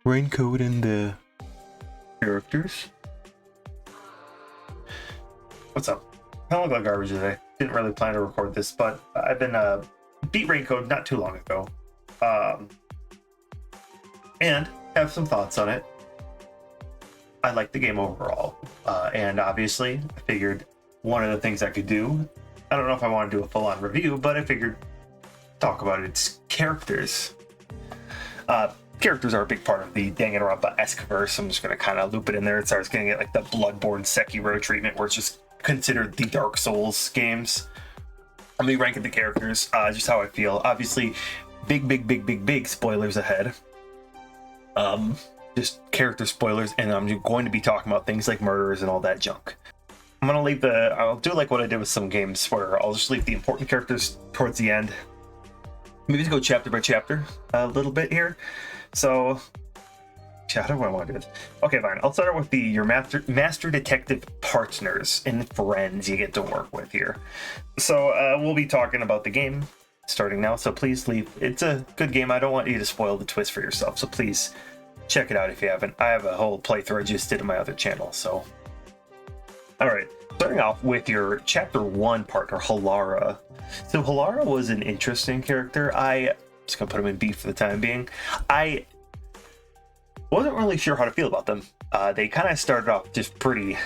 raincoat and the characters. What's up? I don't look like garbage today. Didn't really plan to record this, but I've been beat Raincoat not too long ago, and have some thoughts on it. I like the game overall, and obviously I figured one of the things I could do, I don't know if I want to do a full-on review, but I figured talk about its characters. Characters are a big part of the Danganronpa-esque verse. I'm just going to kind of loop it in there. It starts getting it like the Bloodborne Sekiro treatment, where it's just considered the Dark Souls games. Let me rank the characters, just how I feel. Obviously, big spoilers ahead. Just character spoilers, and I'm going to be talking about things like murderers and all that junk. I'm going to leave I'll do like what I did with some games, where I'll just leave the important characters towards the end. Maybe just go chapter by chapter a little bit here. So, how do I want to do this? Okay, fine. I'll start with your master detective partners and friends you get to work with here. So, we'll be talking about the game starting now. So please leave. It's a good game. I don't want you to spoil the twist for yourself. So please check it out if you haven't. I have a whole playthrough I just did on my other channel. So, all right. Starting off with your chapter 1 partner, Halara. So Halara was an interesting character. I'm just gonna put him in B for the time being. I wasn't really sure how to feel about them. They kind of started off just pretty,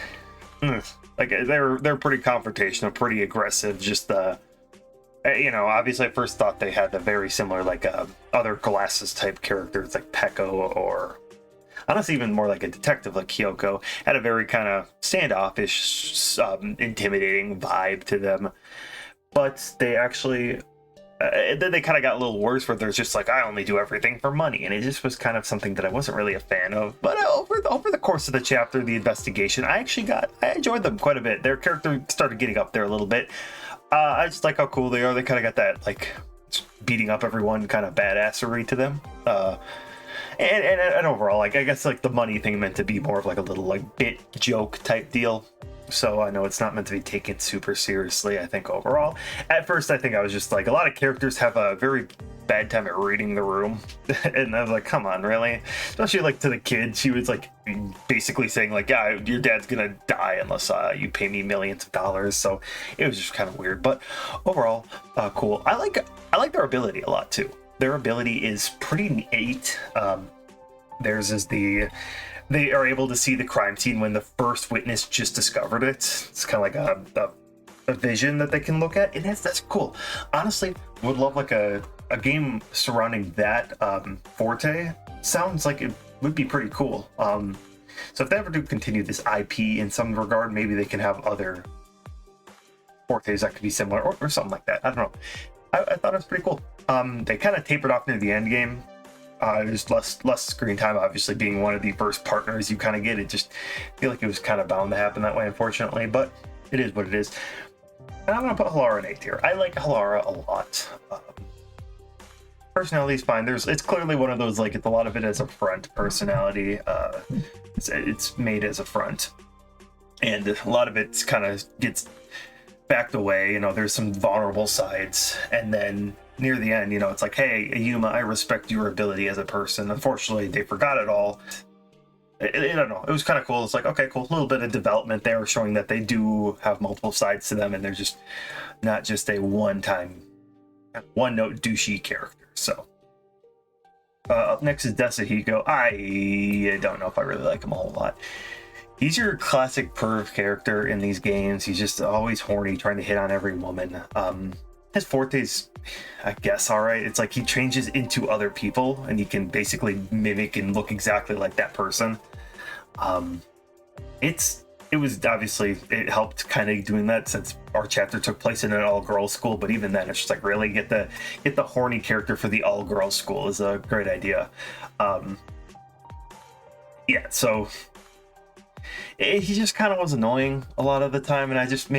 like they're pretty confrontational, pretty aggressive. Just obviously I first thought they had a very similar like other Glasses type characters like Peko, or honestly even more like a detective like Kyoko. Had a very kind of standoffish, intimidating vibe to them. But they actually, then they kind of got a little worse, where there's just like, I only do everything for money. And it just was kind of something that I wasn't really a fan of. But over the course of the chapter, the investigation, I enjoyed them quite a bit. Their character started getting up there a little bit. I just like how cool they are. They kind of got that like beating up everyone kind of badassery to them. And overall, like, I guess like the money thing meant to be more of like a little like bit joke type deal. So I know it's not meant to be taken super seriously, I think, overall. At first, I think I was just like, a lot of characters have a very bad time at reading the room. And I was like, come on, really? Especially like to the kid, she was like basically saying like, yeah, your dad's gonna die unless you pay me millions of dollars. So it was just kind of weird. But overall, cool. I like their ability a lot too. Their ability is pretty neat. Theirs is they are able to see the crime scene when the first witness just discovered it. It's kind of like a vision that they can look at, and that's cool. Honestly, would love like a game surrounding that forte. Sounds like it would be pretty cool. So if they ever do continue this IP in some regard, maybe they can have other fortes that could be similar, or something like that. I don't know. I thought it was pretty cool. They kind of tapered off near the end game. There's less screen time, obviously, being one of the first partners you kind of get. It just feel like it was kind of bound to happen that way, unfortunately, but it is what it is. And I'm going to put Halara in A tier. I like Halara a lot. Personality is fine. It's clearly one of those, like, it's a lot of it as a front personality. It's made as a front. And a lot of it kind of gets backed away. There's some vulnerable sides. And then near the end, it's like, hey, Ayuma, I respect your ability as a person. Unfortunately, they forgot it all. I don't know. It was kind of cool. It's like, okay, cool. A little bit of development there, showing that they do have multiple sides to them, and they're just not just a one-note douchey character. So, up next is Desahiko. I don't know if I really like him a whole lot. He's your classic perv character in these games. He's just always horny, trying to hit on every woman. His forte's, I guess, all right. It's like he changes into other people, and he can basically mimic and look exactly like that person. It was obviously, it helped kind of doing that, since our chapter took place in an all-girls school. But even then, it's just like, really get the horny character for the all-girls school is a great idea. Yeah, so he just kind of was annoying a lot of the time, and I just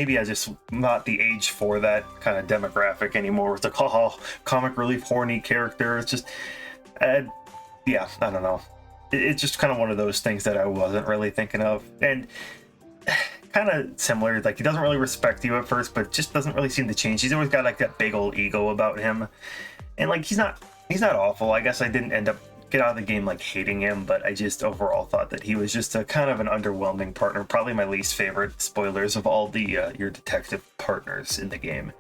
not the age for that kind of demographic anymore. It's like, oh, comic relief horny character. It's just, yeah, I don't know. It's just kind of one of those things that I wasn't really thinking of, and kind of similar. Like, he doesn't really respect you at first, but just doesn't really seem to change. He's always got like that big old ego about him, and like he's not awful. I guess I didn't end up get out of the game like hating him, but I just overall thought that he was just a kind of an underwhelming partner. Probably my least favorite. Spoilers of all the your detective partners in the game.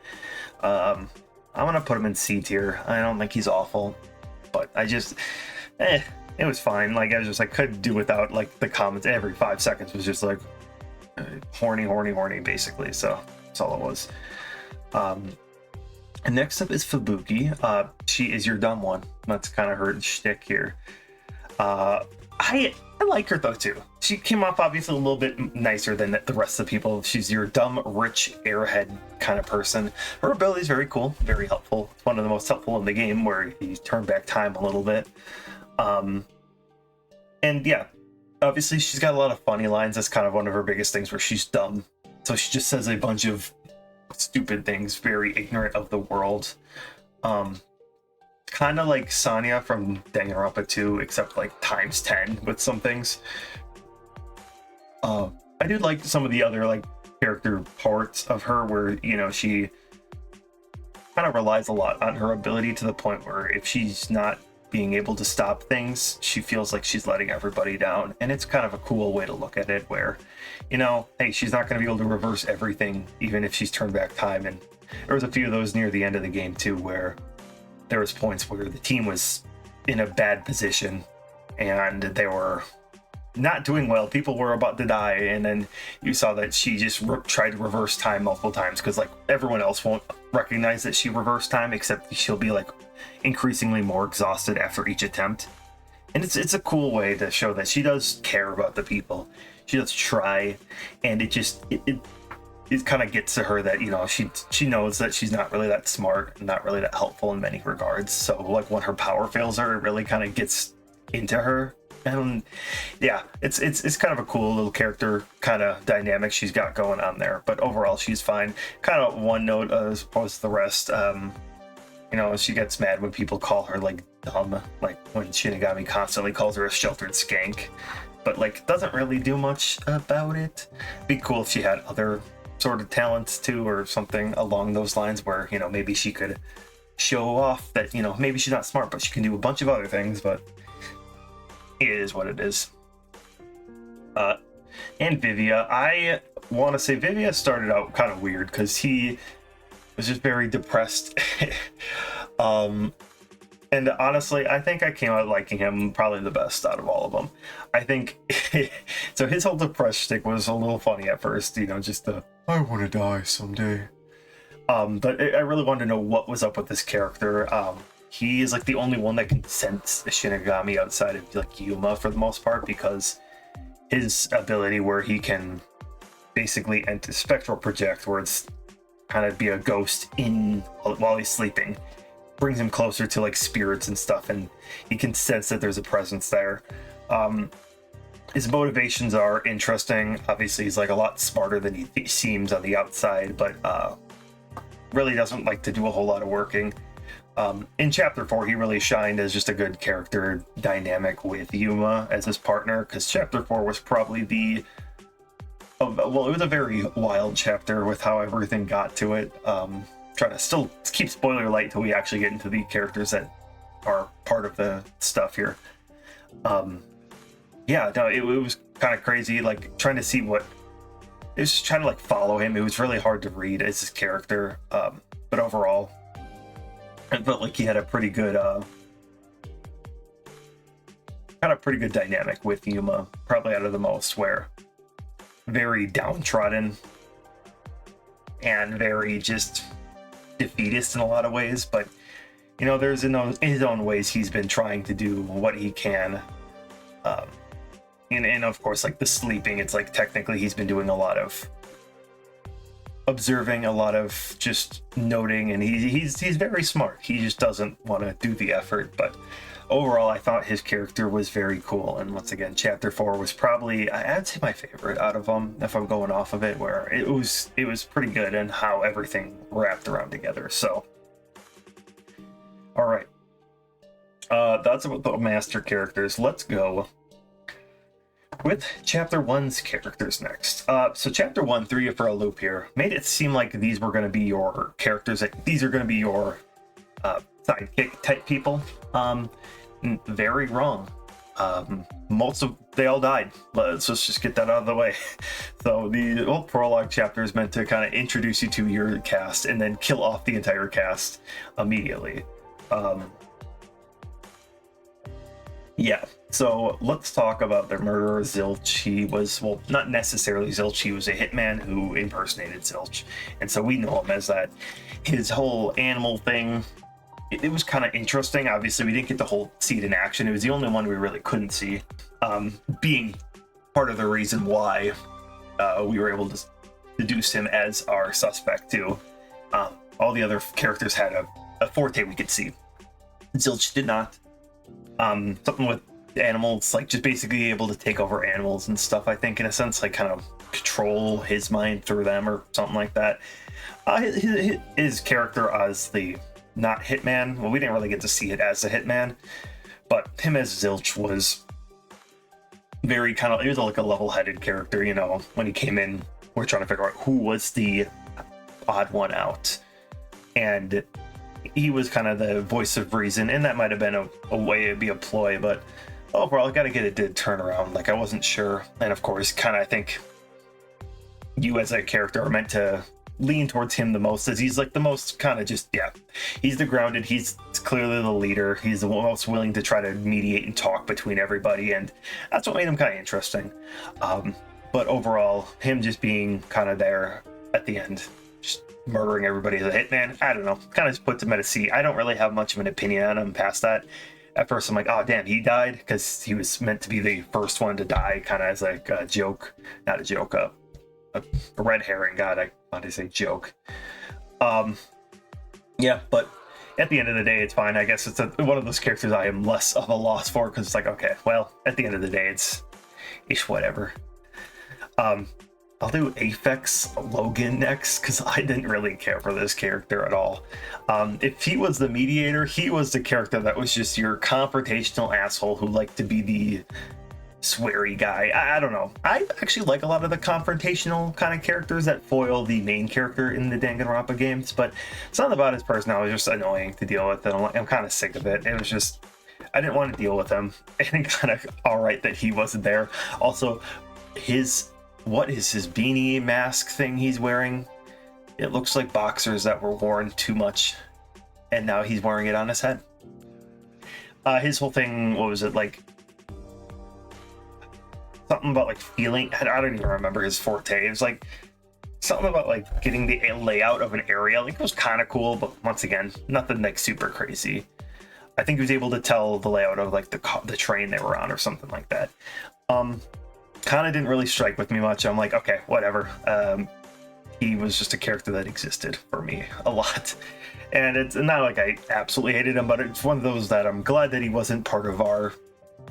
I'm gonna put him in C tier. I don't think he's awful, but I just, it was fine. Like I was just like could do without like the comments every 5 seconds was just like horny, basically. So that's all it was. And next up is Fubuki. She is your dumb one. That's kind of her shtick here. I like her though too. She came off obviously a little bit nicer than the rest of the people. She's your dumb, rich, airhead kind of person. Her ability is very cool, very helpful. It's one of the most helpful in the game where you turn back time a little bit. And yeah, obviously she's got a lot of funny lines. That's kind of one of her biggest things where she's dumb. So she just says a bunch of stupid things, very ignorant of the world. Kind of like Sanya from Danganronpa 2, except like times 10 with some things. I do like some of the other like character parts of her where, you know, she kind of relies a lot on her ability to the point where if she's not being able to stop things, she feels like she's letting everybody down. And it's kind of a cool way to look at it where, you know, hey, she's not going to be able to reverse everything even if she's turned back time. And there was a few of those near the end of the game too where there was points where the team was in a bad position and they were not doing well. People were about to die, and then you saw that she just tried to reverse time multiple times because like everyone else won't recognize that she reversed time, except she'll be like increasingly more exhausted after each attempt. And it's a cool way to show that she does care about the people. She does try, and it kind of gets to her that, you know, she knows that she's not really that smart and not really that helpful in many regards. So like when her power fails her, it really kind of gets into her. And yeah, it's kind of a cool little character kind of dynamic she's got going on there. But overall, she's fine. Kind of one note as opposed to the rest. You know, she gets mad when people call her like dumb, like when Shinigami constantly calls her a sheltered skank, but like doesn't really do much about it. Be cool if she had other sort of talents too, or something along those lines where, you know, maybe she could show off that, you know, maybe she's not smart but she can do a bunch of other things. But it is what it is. And Vivia, I want to say Vivia started out kind of weird because he was just very depressed. And honestly, I think I came out liking him probably the best out of all of them. I think so. His whole depressed shtick was a little funny at first, you know, just the I want to die someday. But I really wanted to know what was up with this character. He is like the only one that can sense the Shinigami outside of like Yuma for the most part, because his ability where he can basically enter spectral project, where it's kind of be a ghost in while he's sleeping, brings him closer to like spirits and stuff, and he can sense that there's a presence there. His motivations are interesting. Obviously he's like a lot smarter than he seems on the outside, but really doesn't like to do a whole lot of working. In chapter 4 he really shined as just a good character dynamic with Yuma as his partner, because chapter 4 was probably well, it was a very wild chapter with how everything got to it. Trying to still keep spoiler light till we actually get into the characters that are part of the stuff here. Yeah, no, it was kind of crazy, like trying to see what it was, just trying to like follow him. It was really hard to read as his character, but overall I felt like he had a pretty good dynamic with Yuma, probably out of the most, where very downtrodden and very just defeatist in a lot of ways, but you know, there's in his own ways he's been trying to do what he can. And of course, like the sleeping, it's like technically he's been doing a lot of observing, a lot of just noting, and he's very smart. He just doesn't want to do the effort. But overall, I thought his character was very cool. And once again, chapter 4 was probably, I'd say, my favorite out of them, if I'm going off of it, where it was pretty good and how everything wrapped around together. So all right, that's about the master characters. Let's go with chapter 1's characters next. So chapter 1 threw you for a loop here. Made it seem like these were going to be your characters, like these are going to be your sidekick type people. very wrong. They all died. Let's just get that out of the way. So the whole prologue chapter is meant to kind of introduce you to your cast and then kill off the entire cast immediately. Yeah, so let's talk about the murderer, Zilch. He was, well, not necessarily Zilch, he was a hitman who impersonated Zilch. And so we know him as that. His whole animal thing, it was kind of interesting. Obviously, we didn't get to see it in action. It was the only one we really couldn't see, being part of the reason why we were able to deduce him as our suspect, too. All the other characters had a forte we could see. Zilch did not. Something with animals, like just basically able to take over animals and stuff, I think, in a sense, like kind of control his mind through them or something like that. His character as the not hitman, well, we didn't really get to see it as a hitman, but him as Zilch was very kind of, he was like a level-headed character, you know. When he came in, we're trying to figure out who was the odd one out, and he was kind of the voice of reason, and that might have been a way to be a ploy, but overall, I gotta get it did turn around. Like, I wasn't sure, and of course, kind of, I think you as a character are meant to lean towards him the most, as he's like the most kind of just, yeah, he's the grounded, he's clearly the leader, he's the most willing to try to mediate and talk between everybody, and that's what made him kind of interesting. But overall, him just being kind of there at the end, just murdering everybody as a hitman, I don't know, kind of just puts him at a C. I don't really have much of an opinion on him past that. At first I'm like, oh damn, he died, because he was meant to be the first one to die, kind of as like a joke, not a joke, a red herring. God, I want to say joke. Yeah, but at the end of the day, it's fine. I guess it's one of those characters I am less of a loss for, because it's like, okay, well, at the end of the day, it's whatever. I'll do Aphex Logan next, because I didn't really care for this character at all. If he was the mediator, he was the character that was just your confrontational asshole who liked to be the sweary guy. I don't know. I actually like a lot of the confrontational kind of characters that foil the main character in the Danganronpa games, but something about his personality was just annoying to deal with, and I'm kind of sick of it. It was just, I didn't want to deal with him, and kind of alright that he wasn't there. Also, what is his beanie mask thing he's wearing? It looks like boxers that were worn too much, and now he's wearing it on his head. His whole thing, what was it, like, something about like feeling, I don't even remember his forte. It was like something about like getting the layout of an area. Like, it was kind of cool, but once again, nothing like super crazy. I think he was able to tell the layout of like the train they were on or something like that. Kind of didn't really strike with me much. I'm like, okay, whatever. He was just a character that existed for me a lot. And it's not like I absolutely hated him, but it's one of those that I'm glad that he wasn't part of our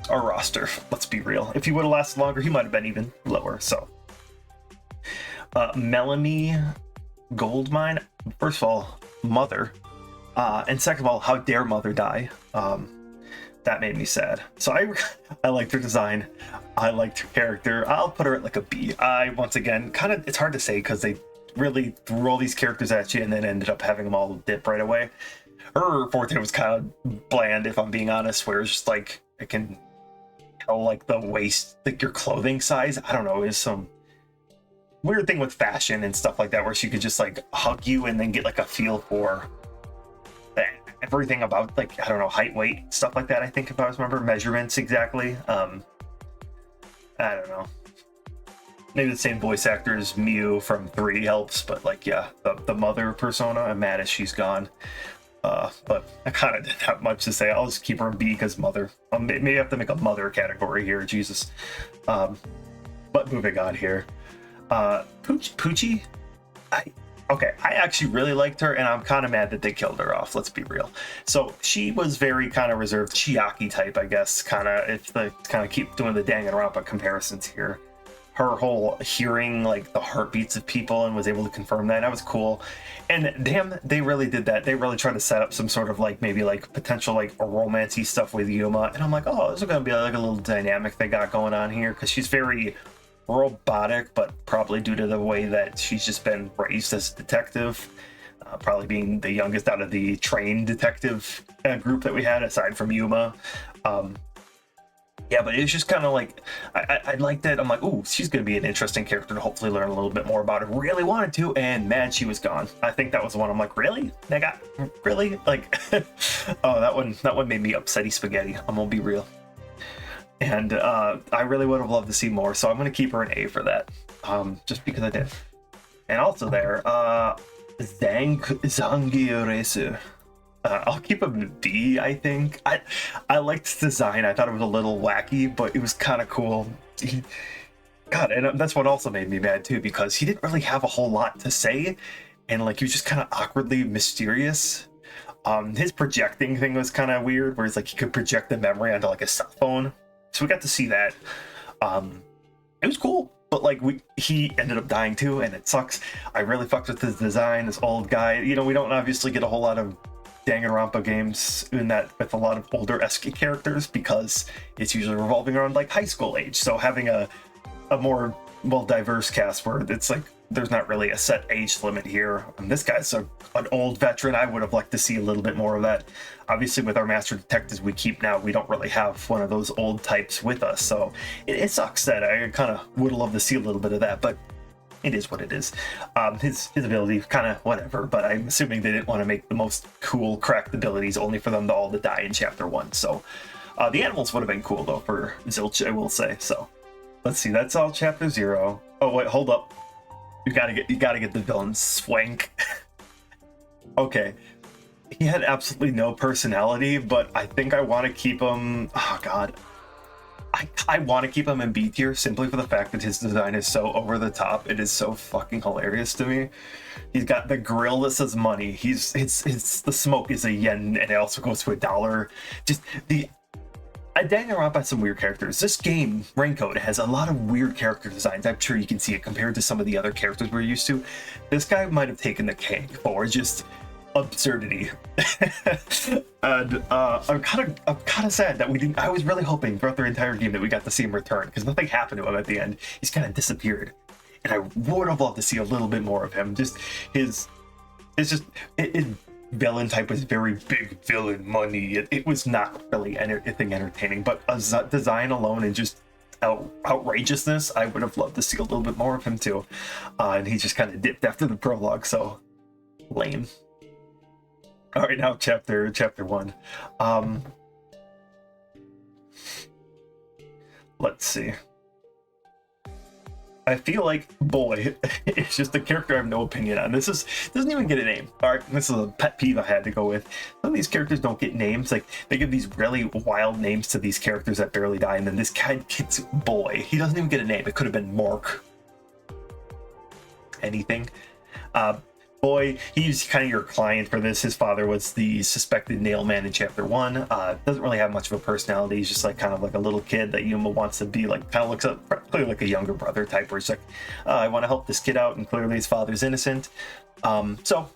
roster. Let's be real. If he would have lasted longer, he might have been even lower. So Melanie Goldmine, first of all, Mother, and second of all, how dare Mother die? That made me sad. So I liked her design, I liked her character. I'll put her at like a B. Once again, kind of, it's hard to say because they really threw all these characters at you and then ended up having them all dip right away. Her forte was kind of bland, if I'm being honest, where it's just like, it can tell like the waist, like your clothing size. I don't know, is some weird thing with fashion and stuff like that, where she could just like hug you and then get like a feel for everything about, like, I don't know, height, weight, stuff like that. I think, if I remember measurements exactly. I don't know. Maybe the same voice actor as Mew from 3 helps, but like, yeah, the Mother persona, I'm mad as she's gone. But I kind of didn't have much to say. I'll just keep her in B because Mother. Maybe I have to make a Mother category here, Jesus. But moving on here. Poochie? I actually really liked her, and I'm kind of mad that they killed her off, let's be real. So she was very kind of reserved, Chiaki type, I guess, kind of, if the kind of keep doing the Danganronpa comparisons here. Her whole hearing like the heartbeats of people and was able to confirm that was cool. And damn, they really did that. They really tried to set up some sort of like maybe like potential like a romancy stuff with Yuma, and I'm like, oh, this is gonna be like a little dynamic they got going on here, because she's very robotic, but probably due to the way that she's just been raised as a detective. probably being the youngest out of the trained detective group that we had, aside from Yuma. Yeah, but it's just kind of like, I liked that. I'm like, ooh, she's going to be an interesting character to hopefully learn a little bit more about. I really wanted to, and man, she was gone. I think that was the one I'm like, really? Really? Like, oh, that one made me upsetty spaghetti. I'm going to be real. And I really would have loved to see more, so I'm going to keep her an A for that, just because I did. And also there, Zangiresu. I'll keep him a D, I think. I liked his design. I thought it was a little wacky, but it was kind of cool. God, and that's what also made me mad too, because he didn't really have a whole lot to say, and like he was just kind of awkwardly mysterious. His projecting thing was kind of weird, where it's like he could project the memory onto like a cell phone. So we got to see that. It was cool, but like he ended up dying too, and it sucks. I really fucked with his design, this old guy. You know, we don't obviously get a whole lot of Danganronpa games in that with a lot of older esque characters, because it's usually revolving around like high school age. So having a more diverse cast where it's like there's not really a set age limit here. And this guy's an old veteran. I would have liked to see a little bit more of that. Obviously, with our master detectives we keep now, we don't really have one of those old types with us. So it sucks that I kind of would have loved to see a little bit of that, but it is what it is. His ability, kind of whatever, but I'm assuming they didn't want to make the most cool cracked abilities only for them to all to die in chapter 1. So the animals would have been cool though for Zilch, I will say. So let's see, that's all chapter 0. Oh wait, hold up. You gotta get the villain Swank. Okay. He had absolutely no personality, but I think I want to keep him. Oh god. I want to keep him in B tier simply for the fact that his design is so over the top. It is so fucking hilarious to me. He's got the grill that says money. It's the smoke is a yen, and it also goes to $1. Just the Danganronpa has some weird characters. This game, Raincoat, has a lot of weird character designs. I'm sure you can see it compared to some of the other characters we're used to. This guy might have taken the cake for just absurdity. And I'm kind of sad that we didn't. I was really hoping throughout the entire game that we got to see him return, because nothing happened to him at the end. He's kind of disappeared, and I would have loved to see a little bit more of him. Just his villain type was very big villain money. It was not really anything entertaining, but as design alone and just outrageousness, I would have loved to see a little bit more of him too. And he just kind of dipped after the prologue, so lame. All right, now chapter 1. Let's see. I feel like Boy is just a character I have no opinion on. Doesn't even get a name. All right, this is a pet peeve I had to go with. Some of these characters don't get names. Like they give these really wild names to these characters that barely die, and then this guy gets Boy. He doesn't even get a name. It could have been Mark. Anything. Boy, he's kind of your client for this. His father was the suspected nail man in chapter 1. Doesn't really have much of a personality. He's just like kind of like a little kid that Yuma wants to be like, kind of looks up clearly like a younger brother type, where it's like, I want to help this kid out, and clearly his father's innocent. So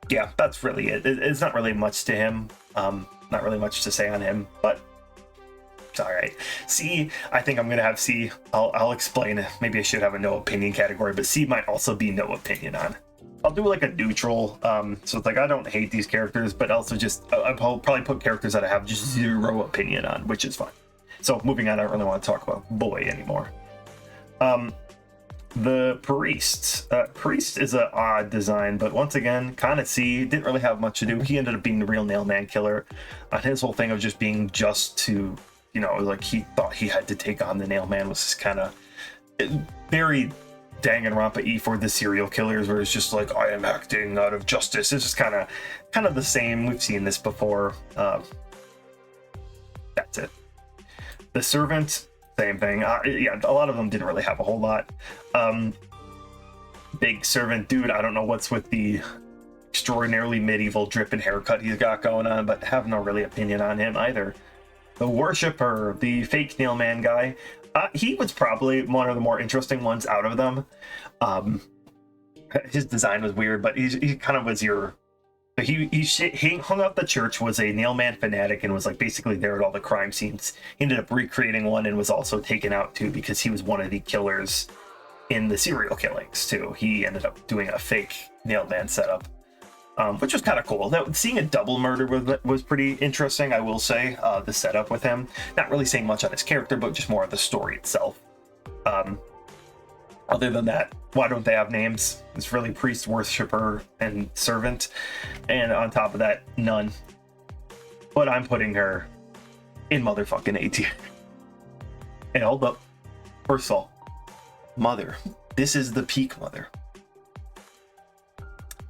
yeah, that's really it. It's not really much to him. Not really much to say on him, but it's all right. C, I think I'm gonna have C. I'll explain. Maybe I should have a no opinion category, but C might also be no opinion on. I'll do like a neutral, so it's like I don't hate these characters, but also just I'll probably put characters that I have just zero opinion on, which is fine. So moving on, I don't really want to talk about Boy anymore. The priest. Priest is an odd design, but once again, kind of C, didn't really have much to do. He ended up being the real Nailman killer. His whole thing of just being just to, you know, like he thought he had to take on the Nailman was just kind of very Danganronpa-y for the serial killers, where it's just like, I am acting out of justice. It's just kind of the same. We've seen this before. That's it. The servant, same thing. Yeah, a lot of them didn't really have a whole lot. Big servant dude, I don't know what's with the extraordinarily medieval drip and haircut he's got going on, but have no really opinion on him either. The worshipper, the fake Nailman guy, he was probably one of the more interesting ones out of them. His design was weird, but he kind of was your... He hung out the church, was a Nailman fanatic, and was like basically there at all the crime scenes. He ended up recreating one and was also taken out too, because he was one of the killers in the serial killings too. He ended up doing a fake Nailman setup. which was kind of cool. Seeing a double murder was pretty interesting, I will say. The setup with him, not really saying much on his character, but just more of the story itself. Other than that, why don't they have names? It's really priest, worshiper, and servant, and on top of that, nun. But I'm putting her in motherfucking A tier. And hold up, first of all, mother. This is the peak mother.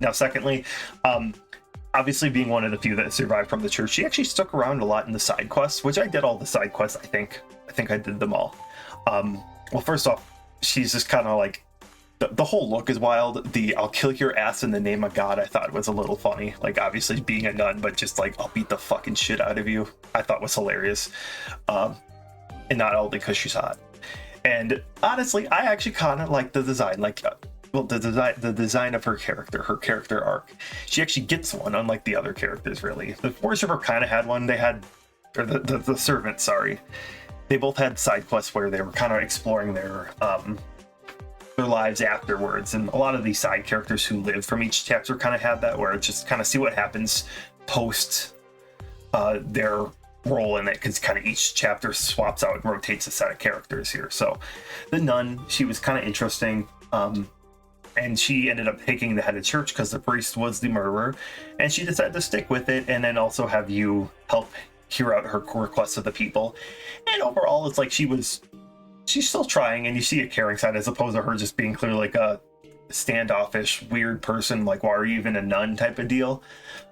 Now, secondly, obviously being one of the few that survived from the church, she actually stuck around a lot in the side quests, which I did all the side quests, I think I did them all. Well, first off, she's just kind of like, the whole look is wild. The "I'll kill your ass in the name of God" I thought was a little funny. Like, obviously being a nun, but just like, "I'll beat the fucking shit out of you," I thought was hilarious. And not only because she's hot. And honestly, I actually kind of like the design. Like, the design of her character arc. She actually gets one, unlike the other characters, really. The worshiper kind of had one. They had, or the servant, sorry. They both had side quests where they were kind of exploring their lives afterwards, and a lot of these side characters who live from each chapter kind of had that, where it's just kind of see what happens post their role in it, because kind of each chapter swaps out and rotates a set of characters here. So the nun, she was kind of interesting, and she ended up taking the head of church because the priest was the murderer, and she decided to stick with it, and then also have you help hear out her requests of the people. And overall, it's like she's still trying, and you see a caring side, as opposed to her just being clearly like a standoffish, weird person, like, why are you even a nun type of deal.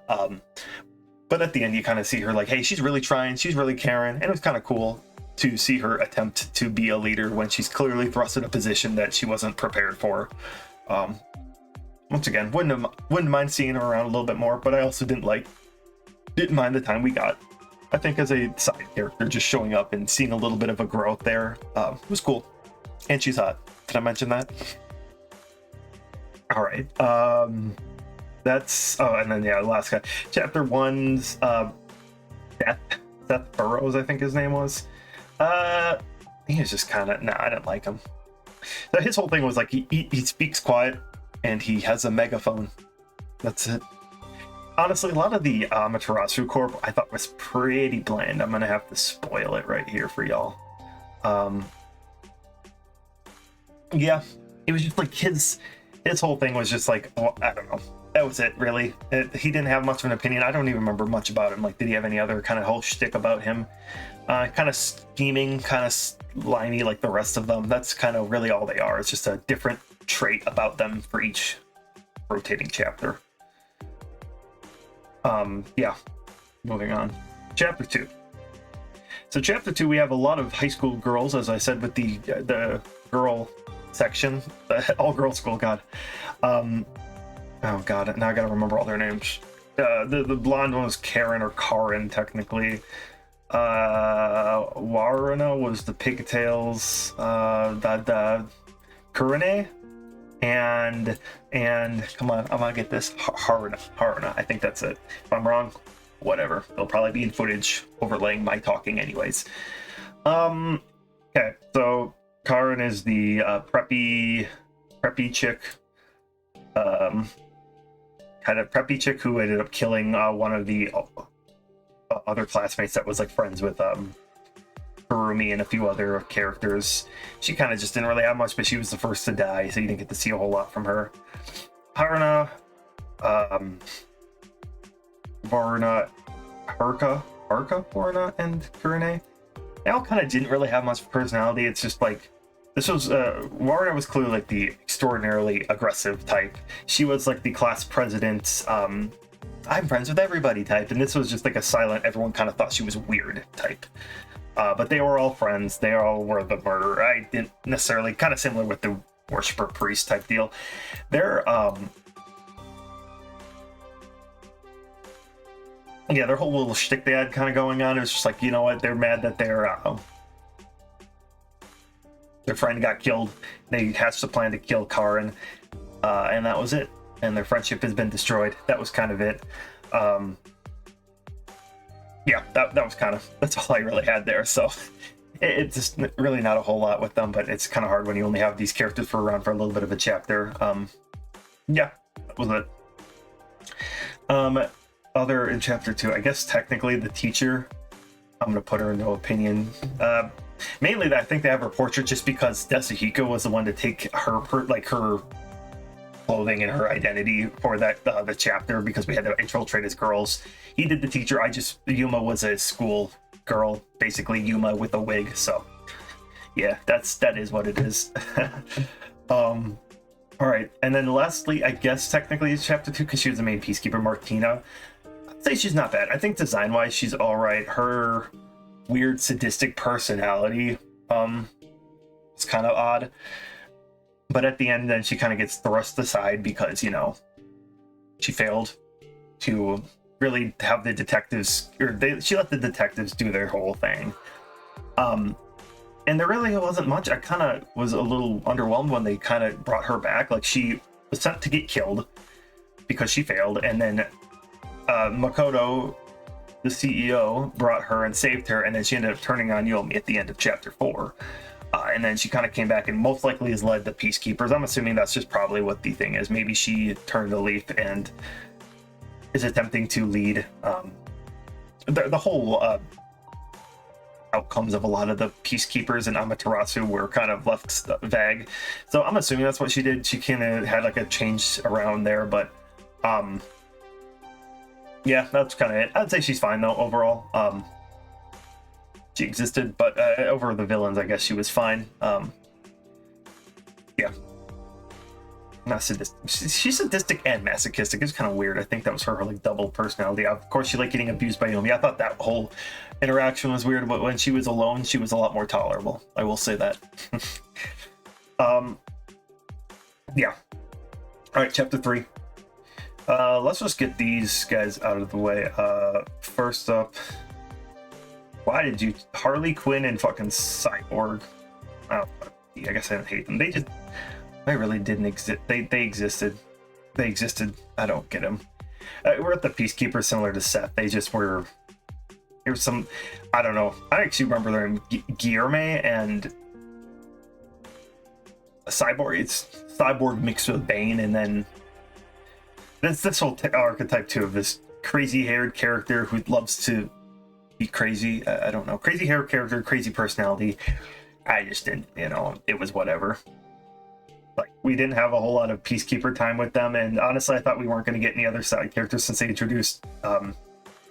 But at the end, you kind of see her like, hey, she's really trying, she's really caring, and it was kind of cool to see her attempt to be a leader when she's clearly thrust in a position that she wasn't prepared for. Once again, wouldn't mind seeing her around a little bit more, but I also didn't mind the time we got. I think as a side character, just showing up and seeing a little bit of a growth there was cool. And she's hot. Did I mention that? All right. That's and then the last guy. Chapter 1's Seth Burrows, I think his name was. He was just kind of, I didn't like him. So his whole thing was like he speaks quiet and he has a megaphone. That's it. Honestly, a lot of the Amaterasu Corp I thought was pretty bland. I'm gonna have to spoil it right here for y'all. Yeah, it was just like his whole thing was just like, well, I don't know. That was it, really. He didn't have much of an opinion. I don't even remember much about him. Like, did he have any other kind of whole shtick about him? Kind of scheming, kind of slimy like the rest of them. That's kind of really all they are. It's just a different trait about them for each rotating chapter. Yeah, moving on. Chapter 2. So chapter 2, we have a lot of high school girls, as I said, with the girl section, the all-girl school, God. Oh god, now I gotta remember all their names. The blonde one was Karen or Karin, technically. Warana was the pigtails. The Kurine, and come on, I'm gonna get this. Haruna. I think that's it. If I'm wrong, whatever. It'll probably be in footage overlaying my talking, anyways. Okay, so Karin is the preppy chick. Kind of preppy chick who ended up killing one of the other classmates that was like friends with Harumi and a few other characters. She kind of just didn't really have much, but she was the first to die, so you didn't get to see a whole lot from her. Haruna, Varna, Varna, and Kurine. They all kind of didn't really have much personality. It's just like, this was, Warna was clearly like the extraordinarily aggressive type. She was like the class president, I'm friends with everybody type, and this was just like a silent, everyone kind of thought she was weird type. But they were all friends, they all were the murderer. I didn't necessarily, kind of similar with the worshiper priest type deal. They're, yeah, their whole little shtick they had kind of going on, it was just like, you know what, they're mad that their friend got killed. They hatched a plan to kill Karin, and that was it. And their friendship has been destroyed. That was kind of it. Yeah, that was kind of, that's all I really had there. So it's just really not a whole lot with them, but it's kind of hard when you only have these characters around for a little bit of a chapter. Yeah, that was it. Um, other in chapter 2, I guess technically the teacher, I'm gonna put her in no opinion. Mainly that I think they have her portrait just because Dasuhiko was the one to take her her clothing and her identity for that the chapter, because we had to infiltrate as girls. He did the teacher. Yuma was a school girl, basically Yuma with a wig. So yeah, that is what it is. All right, and then lastly, I guess technically it's chapter 2 because she was the main peacekeeper, Martina. I'd say she's not bad. I think design-wise, she's all right. Her weird sadistic personality is kind of odd, but at the end, then she kind of gets thrust aside because she failed to really have the detectives, she let the detectives do their whole thing. And there really wasn't much. I kind of was a little underwhelmed when they kind of brought her back. Like, she was sent to get killed because she failed, and then Makoto, the CEO, brought her and saved her, and then she ended up turning on Yomi at the end of chapter 4. And then she kind of came back and most likely has led the peacekeepers. I'm assuming that's just probably what the thing is. Maybe she turned the leaf and is attempting to lead the whole outcomes of a lot of the peacekeepers in Amaterasu were kind of left vague. So I'm assuming that's what she did. She kind of had like a change around there, but yeah, that's kind of it. I'd say she's fine though overall. She existed, but over the villains, I guess she was fine. Yeah. Not sadistic. She's sadistic and masochistic. It's kind of weird. I think that was her like double personality. Of course, she liked getting abused by Yomi. I thought that whole interaction was weird, but when she was alone, she was a lot more tolerable. I will say that. Yeah. All right, chapter 3. Let's just get these guys out of the way. First up, why did you Harley Quinn and fucking Cyborg? I guess I don't hate them. They really didn't exist. They existed. They existed. I don't get them. We're at the Peacekeeper, similar to Seth. They just were. Here's some. I don't know. I actually remember their name, Guillermo and Cyborg. It's Cyborg mixed with Bane, and then there's this whole archetype too of this crazy-haired character who loves to be crazy. I don't know. Crazy-haired character, crazy personality. I just didn't. It was whatever. Like, we didn't have a whole lot of Peacekeeper time with them, and honestly, I thought we weren't going to get any other side characters since they introduced.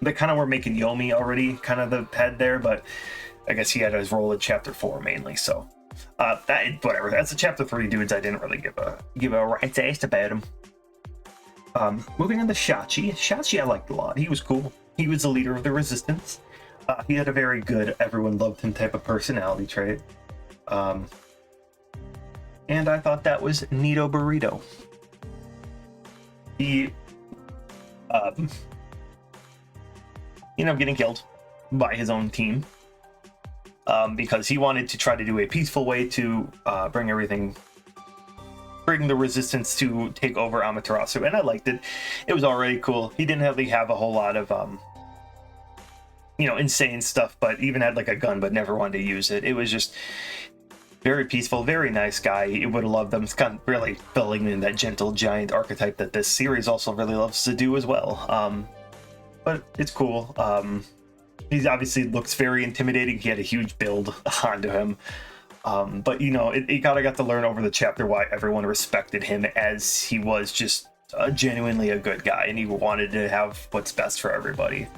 They kind of were making Yomi already kind of the head there, but I guess he had his role in chapter 4 mainly. So whatever. That's the chapter 3 dudes. I didn't really give a right taste about him. Moving on to Shachi. Shachi I liked a lot. He was cool. He was the leader of the resistance. He had a very good, everyone loved him type of personality trait. And I thought that was Neato Burrito. He, getting killed by his own team because he wanted to try to do a peaceful way to bring the resistance to take over Amaterasu, and I liked it. It was already cool. He didn't really have a whole lot of insane stuff, but even had like a gun, but never wanted to use it. It was just very peaceful, very nice guy. He would have loved them. It's kind of really filling in that gentle giant archetype that this series also really loves to do as well. But it's cool. He obviously looks very intimidating. He had a huge build onto him. But he kind of got to learn over the chapter why everyone respected him, as he was just genuinely a good guy, and he wanted to have what's best for everybody.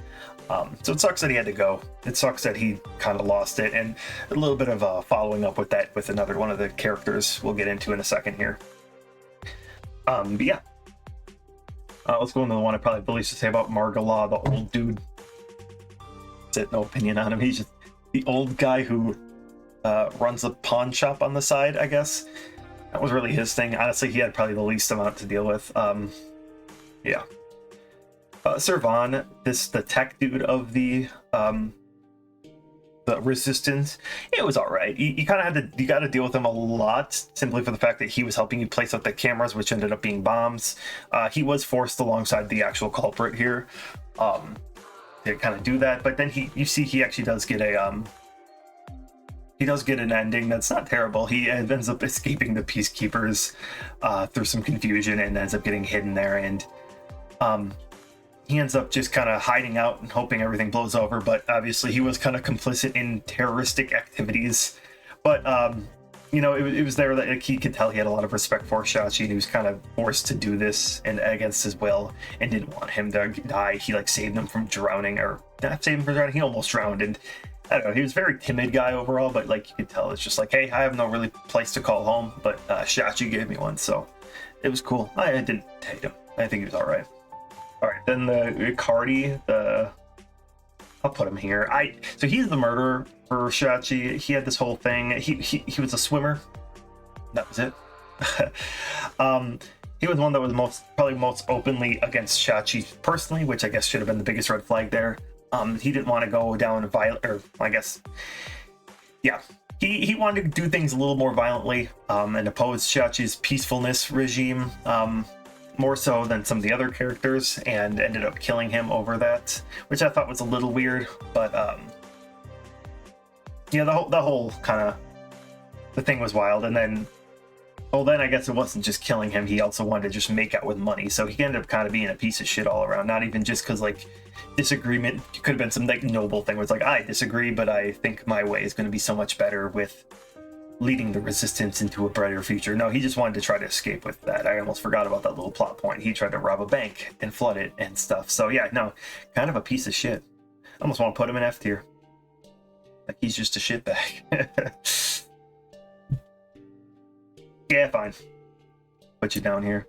So it sucks that he had to go. It sucks that he kind of lost it, and a little bit of following up with that with another one of the characters we'll get into in a second here. But yeah. Let's go into the one I probably have the least to say about Margala, the old dude. That's it, no opinion on him. He's just the old guy who runs a pawn shop on the side, I guess. That was really his thing. Honestly, he had probably the least amount to deal with. Yeah. Servan, the tech dude of the resistance, it was all right. You kind of you got to deal with him a lot simply for the fact that he was helping you place out the cameras, which ended up being bombs. He was forced alongside the actual culprit here to kind of do that, but then he actually does get an ending that's not terrible. He ends up escaping the peacekeepers through some confusion and ends up getting hidden there, and he ends up just kind of hiding out and hoping everything blows over. But obviously, he was kind of complicit in terroristic activities. But you know, it was there that like, he could tell he had a lot of respect for Shachi, and he was kind of forced to do this and against his will, and didn't want him to die. He like saved him from drowning, or not saved him from drowning. He almost drowned, and I don't know. He was a very timid guy overall, but like you could tell, it's just like, hey, I have no really place to call home, but Shachi gave me one, so it was cool. I didn't hate him. I think he was all right. All right, then the Cardi, I'll put him here. So he's the murderer for Shachi. He had this whole thing. He was a swimmer. That was it. He was one that was probably most openly against Shachi personally, which I guess should have been the biggest red flag there. He didn't want to go down a violent, or I guess, yeah. He wanted to do things a little more violently and oppose Shachi's peacefulness regime. More so than some of the other characters, and ended up killing him over that, which I thought was a little weird. But yeah, the whole kind of the thing was wild. And then, well, then I guess it wasn't just killing him. He also wanted to just make out with money, so he ended up kind of being a piece of shit all around. Not even just because like disagreement, it could have been some like noble thing where it's like, I disagree, but I think my way is going to be so much better with leading the resistance into a brighter future. No, he just wanted to try to escape with that. I almost forgot about that little plot point. He tried to rob a bank and flood it and stuff. So yeah, no, kind of a piece of shit. I almost want to put him in F tier. Like he's just a shitbag. Yeah, fine. Put you down here.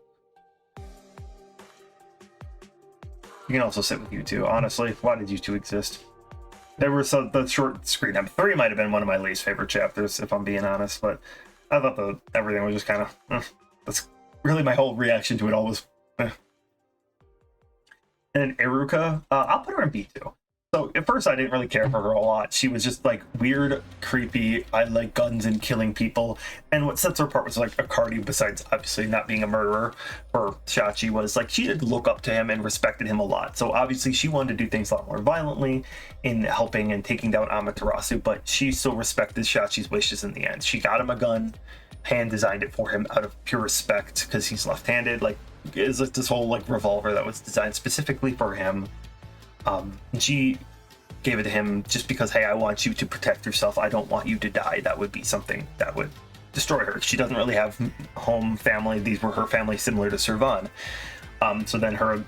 You can also sit with you two. Honestly, why did you two exist? There were the short screen time. 3 might have been one of my least favorite chapters, if I'm being honest, but I thought everything was just kind of, that's really my whole reaction to it all was, And then Iruka, I'll put her in B2. So at first I didn't really care for her a lot. She was just like weird, creepy, I like guns and killing people. And what sets her apart was like a Cardi, besides obviously not being a murderer for Shachi, was like she did look up to him and respected him a lot. So obviously she wanted to do things a lot more violently in helping and taking down Amaterasu, but she still respected Shachi's wishes in the end. She got him a gun, hand designed it for him out of pure respect because he's left-handed. Like it's like this whole like revolver that was designed specifically for him. She gave it to him just because, hey, I want you to protect yourself. I don't want you to die. That would be something that would destroy her. She doesn't really have home family. These were her family, similar to Servan. So then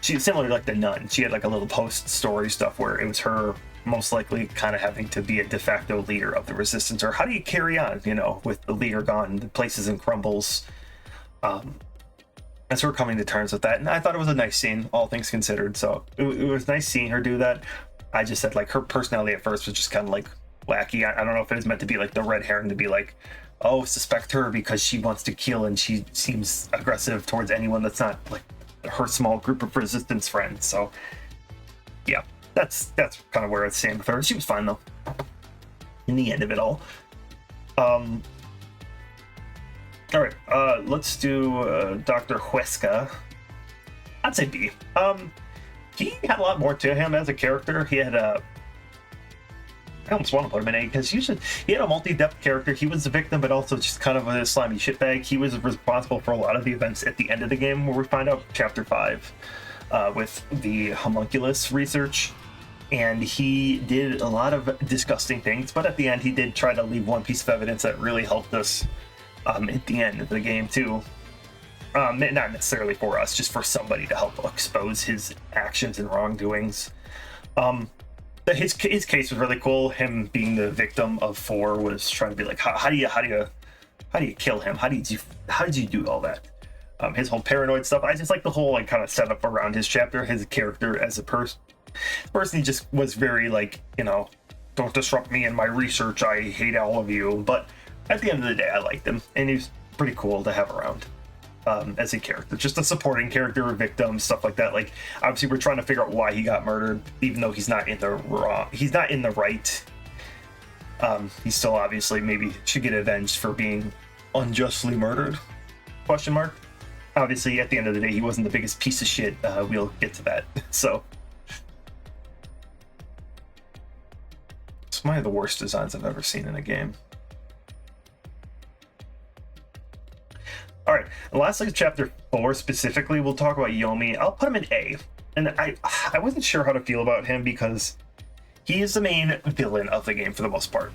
she's similar to like the nun. She had like a little post-story stuff where it was her most likely kind of having to be a de facto leader of the resistance. Or how do you carry on, you know, with the leader gone, the place is in crumbles. And so we're coming to terms with that, and I thought it was a nice scene, all things considered. So it was nice seeing her do that. I just said like her personality at first was just kind of like wacky. I don't know if it was meant to be like the red herring to be like, oh, suspect her because she wants to kill and she seems aggressive towards anyone that's not like her small group of resistance friends. So yeah, that's kind of where it's standing with her. She was fine though in the end of it all. All right, let's do Dr. Huesca. I'd say B. He had a lot more to him as a character. He had I almost want to put him in A because he had a multi-depth character. He was the victim, but also just kind of a slimy shitbag. He was responsible for a lot of the events at the end of the game, where we find out Chapter 5 with the homunculus research. And he did a lot of disgusting things, but at the end, he did try to leave one piece of evidence that really helped us. At the end of the game too, not necessarily for us, just for somebody to help expose his actions and wrongdoings. His case was really cool. Him being the victim of 4 was trying to be like, how do you kill him? How did you do all that? His whole paranoid stuff. I just like the whole like kind of setup around his chapter. His character as a person, he just was very like, you know, don't disrupt me in my research. I hate all of you, but. At the end of the day, I liked him, and he's pretty cool to have around as a character. Just a supporting character, a victim, stuff like that. Like, obviously, we're trying to figure out why he got murdered, even though he's not in the wrong. He's not in the right. He still obviously maybe should get avenged for being unjustly murdered? Question mark. Obviously, at the end of the day, he wasn't the biggest piece of shit. We'll get to that. So, it's one of the worst designs I've ever seen in a game. All right, and lastly, chapter 4 specifically, we'll talk about Yomi. I'll put him in A. and I wasn't sure how to feel about him because he is the main villain of the game for the most part.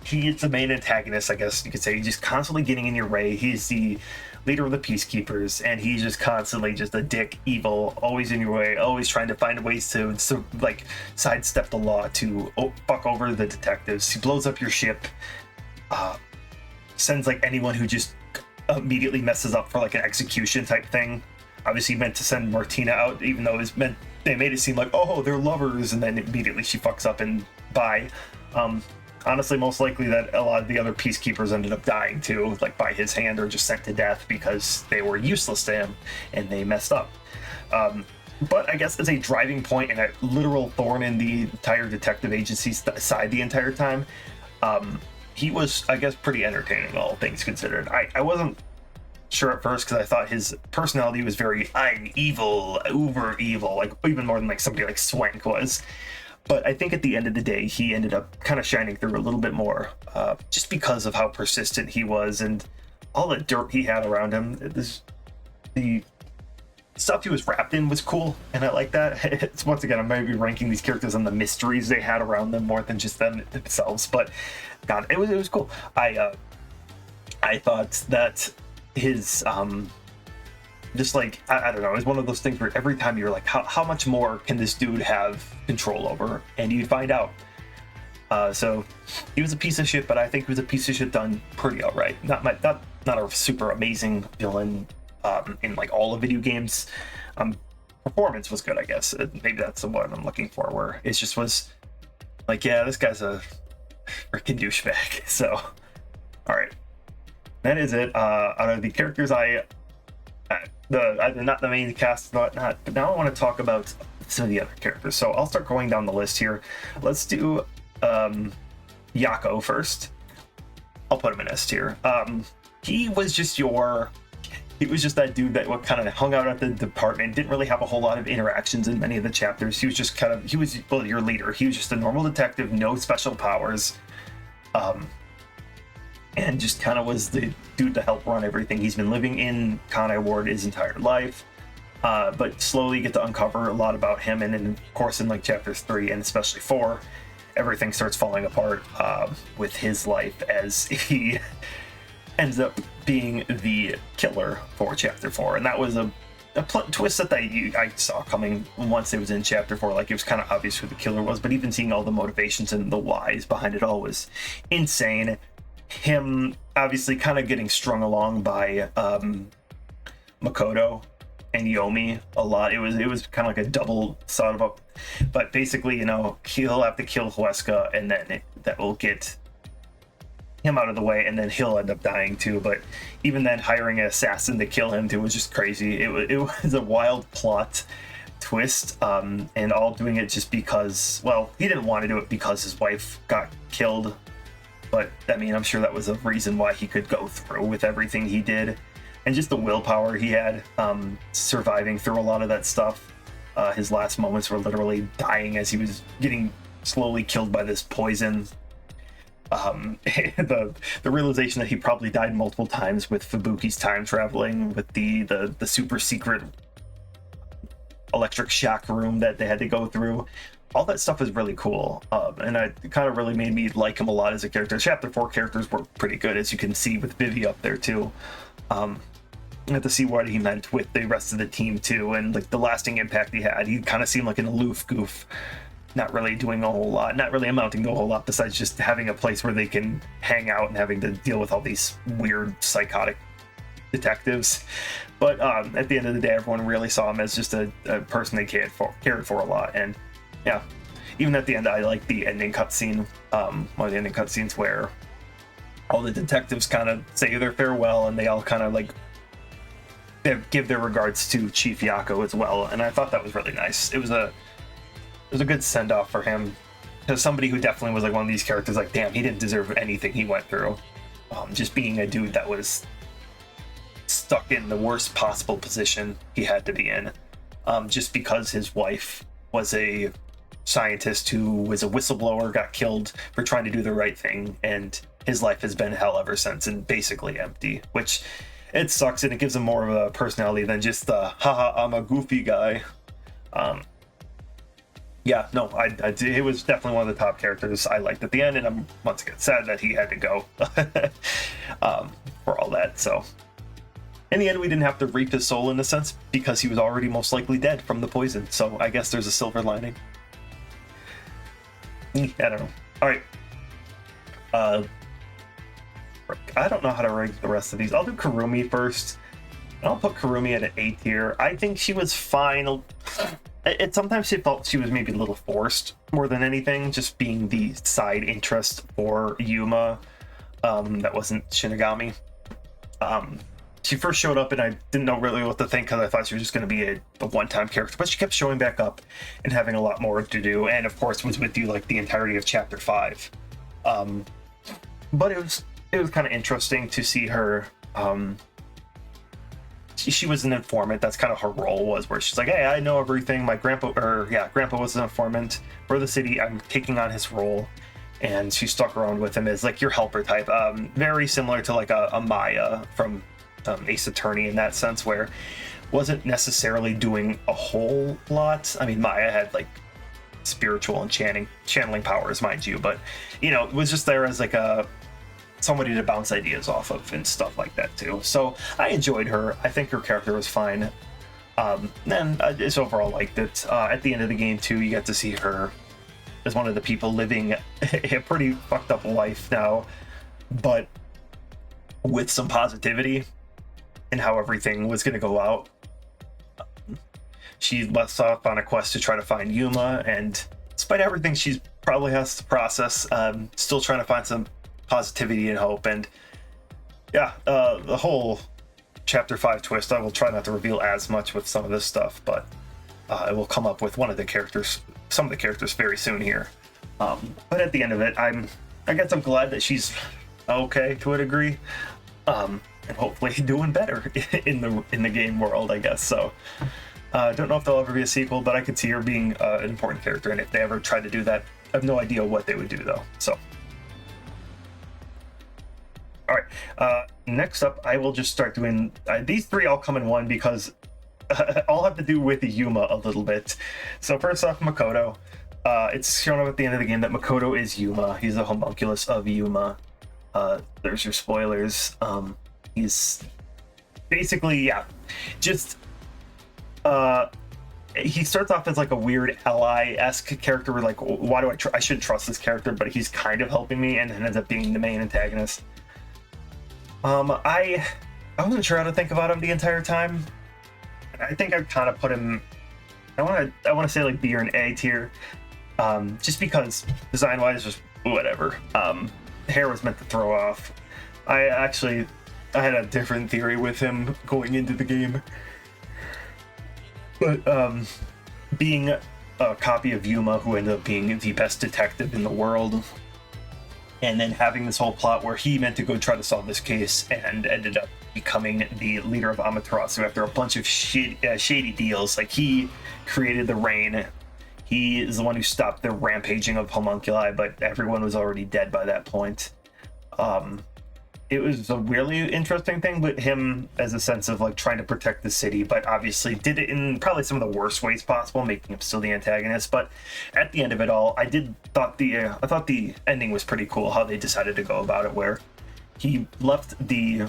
He is the main antagonist, I guess you could say. He's just constantly getting in your way. He's the leader of the peacekeepers, and he's just constantly just a dick, evil, always in your way, always trying to find ways to like sidestep the law to fuck over the detectives. He blows up your ship, sends like anyone who just immediately messes up for like an execution type thing. Obviously meant to send Martina out, even though it was meant, they made it seem like, oh, they're lovers, and then immediately she fucks up and bye. Honestly, most likely that a lot of the other peacekeepers ended up dying too, like by his hand, or just sent to death because they were useless to him and they messed up. But I guess as a driving point and a literal thorn in the entire detective agency's side the entire time, he was, I guess, pretty entertaining, all things considered. I wasn't sure at first because I thought his personality was very, I'm evil, uber evil, like even more than like somebody like Swank was. But I think at the end of the day, he ended up kind of shining through a little bit more, just because of how persistent he was and all the dirt he had around him. The stuff he was wrapped in was cool, and I like that. It's, once again, I'm maybe ranking these characters on the mysteries they had around them more than just them themselves. But God, it was cool. I thought that his just like I don't know, it was one of those things where every time you're like, how much more can this dude have control over, and you'd find out. So he was a piece of shit, but I think he was a piece of shit done pretty alright. Not a super amazing villain in like all the video games. Performance was good, I guess. Maybe that's the one I'm looking for, where it just was like, yeah, this guy's a freaking douchebag. So all right, that is it. Out of the characters not the main cast, but now I want to talk about some of the other characters. So I'll start going down the list here. Let's do Yako first. I'll put him in S tier. He was just that dude that kind of hung out at the department, didn't really have a whole lot of interactions in many of the chapters. He was just your leader. He was just a normal detective, no special powers. And just kind of was the dude to help run everything. He's been living in Kanai Ward his entire life, but slowly get to uncover a lot about him. And then, of course, in like chapters 3 and especially 4, everything starts falling apart with his life as he ends up being the killer for chapter 4. And that was a twist that I saw coming once it was in chapter 4. Like, it was kind of obvious who the killer was, but even seeing all the motivations and the whys behind it all was insane. Him obviously kind of getting strung along by Makoto and Yomi a lot. It was kind of like a double sort of up, but basically, you know, he'll have to kill Huesca, and then that will get him out of the way, and then he'll end up dying too. But even then, hiring an assassin to kill him too was just crazy. It was a wild plot twist, and all doing it just because, well, he didn't want to do it because his wife got killed. But, I mean, I'm sure that was a reason why he could go through with everything he did. And just the willpower he had, surviving through a lot of that stuff. His last moments were literally dying as he was getting slowly killed by this poison. The realization that he probably died multiple times with Fubuki's time traveling, with the super secret electric shock room that they had to go through. All that stuff is really cool, and it kind of really made me like him a lot as a character. Chapter 4 characters were pretty good, as you can see with Vivi up there too. I had to see what he meant with the rest of the team too, and like the lasting impact he had. He kind of seemed like an aloof goof, not really doing a whole lot, not really amounting to a whole lot besides just having a place where they can hang out and having to deal with all these weird psychotic detectives. But at the end of the day, everyone really saw him as just a person they cared for a lot. And yeah, even at the end, I like the ending cutscene, one of the ending cutscenes where all the detectives kind of say their farewell, and they all kind of like give their regards to Chief Yako as well. And I thought that was really nice. It was a good send off for him, as somebody who definitely was like one of these characters. Like, damn, he didn't deserve anything he went through. Just being a dude that was stuck in the worst possible position he had to be in, just because his wife was a scientist who was a whistleblower, got killed for trying to do the right thing, and his life has been hell ever since and basically empty, which it sucks, and it gives him more of a personality than just the haha, I'm a goofy guy. Yeah, no, it was definitely one of the top characters I liked at the end, and I'm once again sad that he had to go for all that. So in the end, we didn't have to reap his soul in a sense because he was already most likely dead from the poison. So I guess there's a silver lining. I don't know. All right. I don't know how to rank the rest of these. I'll do Kurumi first. I'll put Kurumi at an A tier. I think she was fine. Sometimes she felt she was maybe a little forced more than anything, just being the side interest for Yuma. That wasn't Shinigami. She first showed up and I didn't know really what to think because I thought she was just going to be a one-time character, but she kept showing back up and having a lot more to do, and of course was with you like the entirety of chapter 5. But it was kind of interesting to see her. She was an informant. That's kind of her role, was where she's like, hey, I know everything. My grandpa was an informant for the city. I'm taking on his role. And she stuck around with him as like your helper type. Very similar to like a Maya from Ace Attorney in that sense, where wasn't necessarily doing a whole lot. I mean, Maya had like spiritual and channeling powers, mind you, but was just there as like somebody to bounce ideas off of and stuff like that too. So I enjoyed her. I think her character was fine. And I just overall liked it. At the end of the game too, you get to see her as one of the people living a pretty fucked up life now, but with some positivity in how everything was going to go out. She left off on a quest to try to find Yuma, and despite everything she probably has to process, still trying to find some positivity and hope. And yeah, the whole chapter 5 twist, I will try not to reveal as much with some of this stuff, but I will come up with some of the characters very soon here. But at the end of it, I guess I'm glad that she's okay to a degree, and hopefully doing better in the game world, I guess. So don't know if there'll ever be a sequel, but I could see her being an important character, and if they ever tried to do that, I have no idea what they would do though. So all right, next up, I will just start doing these three all come in one because all have to do with Yuma a little bit. So first off, Makoto. It's shown up at the end of the game that Makoto is Yuma. He's the homunculus of Yuma. There's your spoilers. He's basically, just he starts off as like a weird ally-esque character where like, why do I shouldn't trust this character, but he's kind of helping me, and then ends up being the main antagonist. I wasn't sure how to think about him the entire time. I think I've kind of put him, I want to say like B or an A tier, just because design-wise, just whatever. Hair was meant to throw off. I had a different theory with him going into the game, but being a copy of Yuma, who ended up being the best detective in the world, and then having this whole plot where he meant to go try to solve this case and ended up becoming the leader of Amaterasu after a bunch of shady deals. Like, he created the rain. He is the one who stopped the rampaging of homunculi, but everyone was already dead by that point. It was a really interesting thing with him as a sense of like trying to protect the city, but obviously did it in probably some of the worst ways possible, making him still the antagonist. But at the end of it all, I thought the ending was pretty cool, how they decided to go about it, where he left the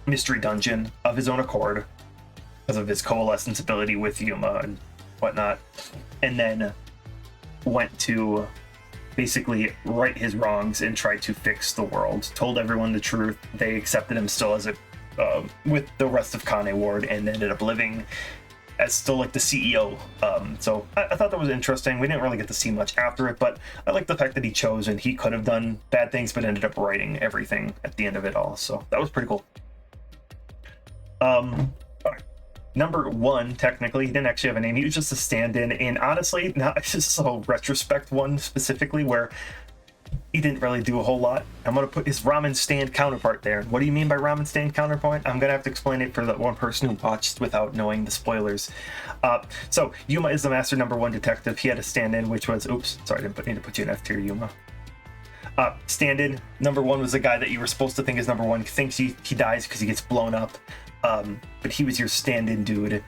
mystery dungeon of his own accord because of his coalescence ability with Yuma and whatnot, and then went to basically right his wrongs and tried to fix the world. Told everyone the truth. They accepted him still as with the rest of Kane Ward, and ended up living as still like the CEO. So I thought that was interesting. We didn't really get to see much after it, but I like the fact that he chose, and he could have done bad things, but ended up righting everything at the end of it all. So that was pretty cool. Number 1, technically, he didn't actually have a name. He was just a stand-in, and honestly, not just a retrospect one specifically, where he didn't really do a whole lot. I'm going to put his ramen stand counterpart there. What do you mean by ramen stand counterpart? I'm going to have to explain it for the one person who watched without knowing the spoilers. So, Yuma is the Master Number 1 detective. He had a stand-in, which was... Oops, sorry, I didn't need to put you in F tier, Yuma. Stand-in, number 1 was the guy that you were supposed to think is number 1. Thinks he dies because he gets blown up. But he was your stand-in dude.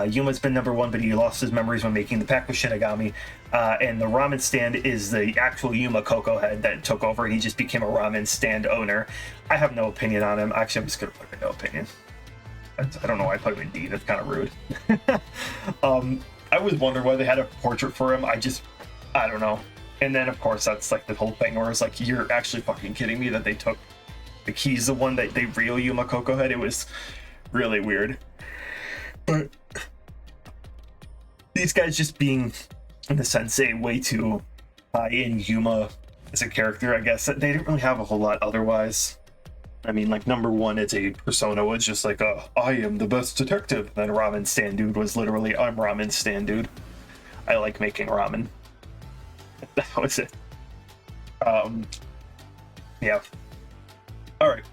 Yuma's been number one, but he lost his memories when making the pact with Shinigami. And the ramen stand is the actual Yuma Coco head that took over, and he just became a ramen stand owner. I have no opinion on him. Actually, I'm just going to put no opinion. I don't know why I put him in D. That's kind of rude. I was wondering why they had a portrait for him. I don't know. And then, of course, that's like the whole thing where it's like, you're actually fucking kidding me that they took the keys, the one that they real Yuma Coco head. It was really weird. But these guys just being, in a sense, a way to tie in Yuma as a character, I guess. They didn't really have a whole lot otherwise. I mean, like, number one, it's a persona was just like, I am the best detective. And then Ramen Stand Dude was literally, I'm Ramen Stand Dude. I like making ramen. That was it. Yeah. Alright.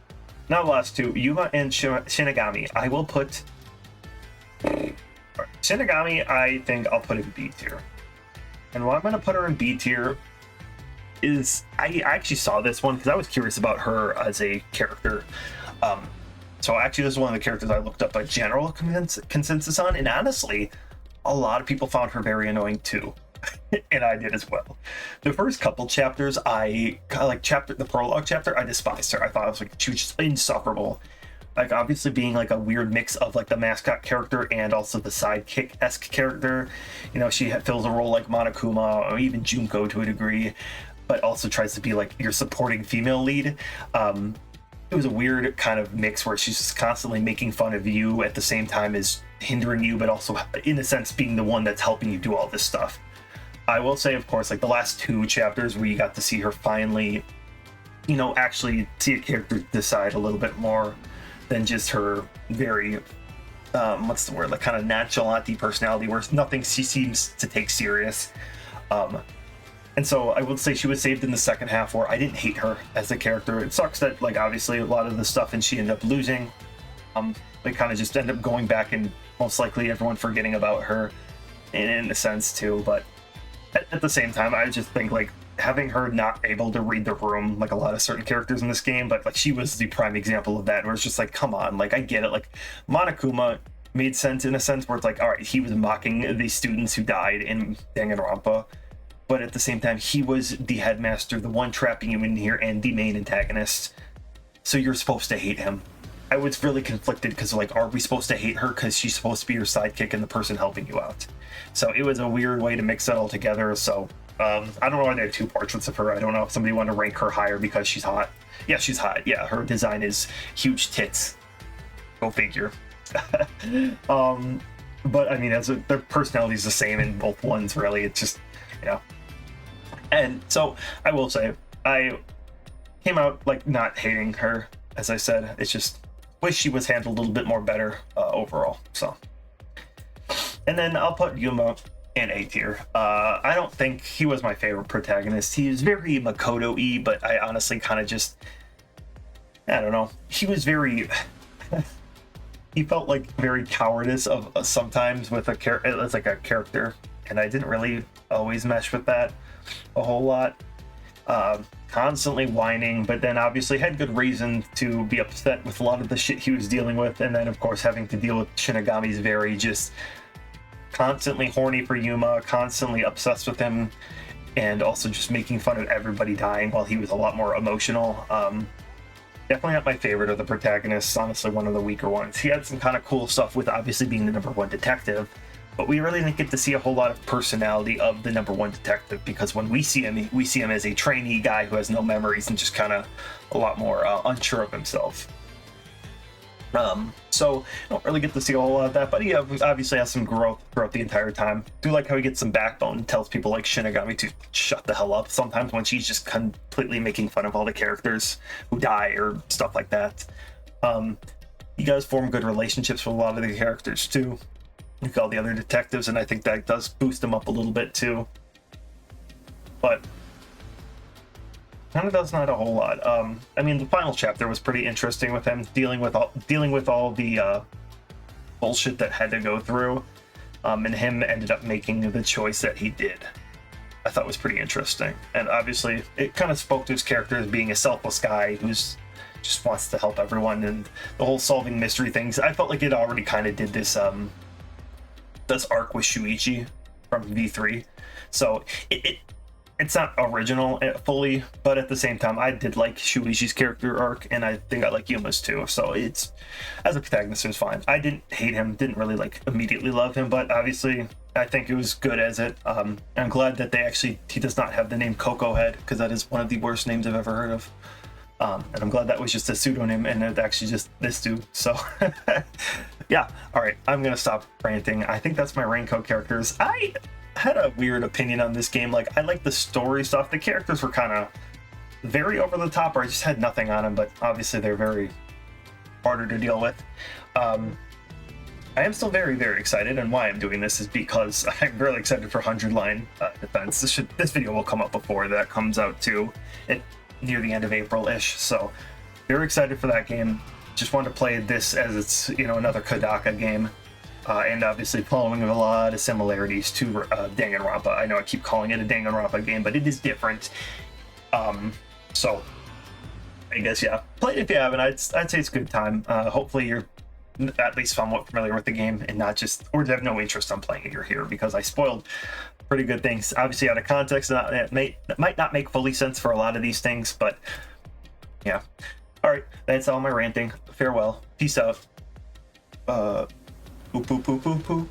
Now the last two, Yuma and Shinigami. I will put... Shinigami, I think I'll put in B tier. And why I'm going to put her in B tier is I actually saw this one because I was curious about her as a character. So actually, this is one of the characters I looked up a general consensus on, and honestly, a lot of people found her very annoying too. And I did as well. The first couple chapters, the prologue chapter, I despised her. I thought it was like she was just insufferable. Like, obviously being like a weird mix of like the mascot character and also the sidekick-esque character. You know, she fills a role like Monokuma or even Junko to a degree, but also tries to be like your supporting female lead. It was a weird kind of mix where she's just constantly making fun of you at the same time as hindering you, but also in a sense being the one that's helping you do all this stuff. I will say, of course, like the last two chapters where you got to see her finally, you know, actually see a character decide a little bit more than just her very, what's the word, like kind of nonchalant personality where nothing she seems to take serious. And so I would say she was saved in the second half where I didn't hate her as a character. It sucks that, like, obviously a lot of the stuff and she ended up losing. They kind of just end up going back and most likely everyone forgetting about her in a sense too. But at the same time, I just think like having her not able to read the room like a lot of certain characters in this game, but like she was the prime example of that where it's just like, come on, like I get it. Like Monokuma made sense in a sense where it's like, all right, he was mocking the students who died in Danganronpa, but at the same time he was the headmaster, the one trapping you in here, and the main antagonist, so you're supposed to hate him. I was really conflicted because like, are we supposed to hate her because she's supposed to be your sidekick and the person helping you out? So it was a weird way to mix that all together. So I don't know why they have two portraits of her. I don't know if somebody wanted to rank her higher because she's hot. Yeah, she's hot. Yeah, her design is huge tits. Go figure. But I mean, their personality is the same in both ones, really. It's just, yeah. And so I will say, I came out like not hating her. As I said, it's just wish she was handled a little bit more better overall. So, and then I'll put Yuma in A tier. I don't think he was my favorite protagonist. He was very Makoto-y, but I honestly kind of just, I don't know. He was very, he felt like very cowardice of sometimes with it's like a character, and I didn't really always mesh with that a whole lot. Constantly whining, but then obviously had good reason to be upset with a lot of the shit he was dealing with, and then of course having to deal with Shinigami's very just constantly horny for Yuma, constantly obsessed with him, and also just making fun of everybody dying while he was a lot more emotional. Definitely not my favorite of the protagonists, honestly one of the weaker ones. He had some kind of cool stuff with obviously being the number one detective, but we really didn't get to see a whole lot of personality of the number one detective, because when we see him as a trainee guy who has no memories and just kind of a lot more unsure of himself. So I don't really get to see a whole lot of that, but he obviously has some growth throughout the entire time. Do like how he gets some backbone and tells people like Shinigami to shut the hell up sometimes when she's just completely making fun of all the characters who die or stuff like that. He does form good relationships with a lot of the characters too, like all the other detectives, and I think that does boost him up a little bit too. But kind of does not a whole lot. I mean, the final chapter was pretty interesting with him dealing with all the bullshit that had to go through, and him ended up making the choice that he did. I thought was pretty interesting, and obviously it kind of spoke to his character as being a selfless guy who's just wants to help everyone, and the whole solving mystery things. I felt like it already kind of did this this arc with Shuichi from V3. So it's not original fully, but at the same time, I did like Shuichi's character arc, and I think I like Yuma's too. So it's, as a protagonist, it was fine. I didn't hate him, didn't really like immediately love him, but obviously I think it was good as it. I'm glad that he does not have the name Coco Head, because that is one of the worst names I've ever heard of. And I'm glad that was just a pseudonym and it actually just this dude. So yeah, all right, I'm gonna stop ranting. I think that's my Raincoat characters. I had a weird opinion on this game. Like, I like the story stuff. The characters were kind of very over the top, or I just had nothing on them, but obviously they're very harder to deal with. I am still very, very excited, and why I'm doing this is because I'm really excited for 100 line defense. This video will come up before that comes out too, near the end of April-ish, so very excited for that game. Just wanted to play this as it's, you know, another Kodaka game, and obviously following a lot of similarities to Danganronpa. I know I keep calling it a Danganronpa game, but it is different. So I guess, yeah, play it if you haven't. I'd say it's a good time. Hopefully you're at least somewhat familiar with the game and not just, or have no interest on playing it. You're here because I spoiled pretty good things, obviously out of context. It might not make fully sense for a lot of these things, but yeah. All right, that's all my ranting. Farewell. Peace out. Poo poo poo poo poo.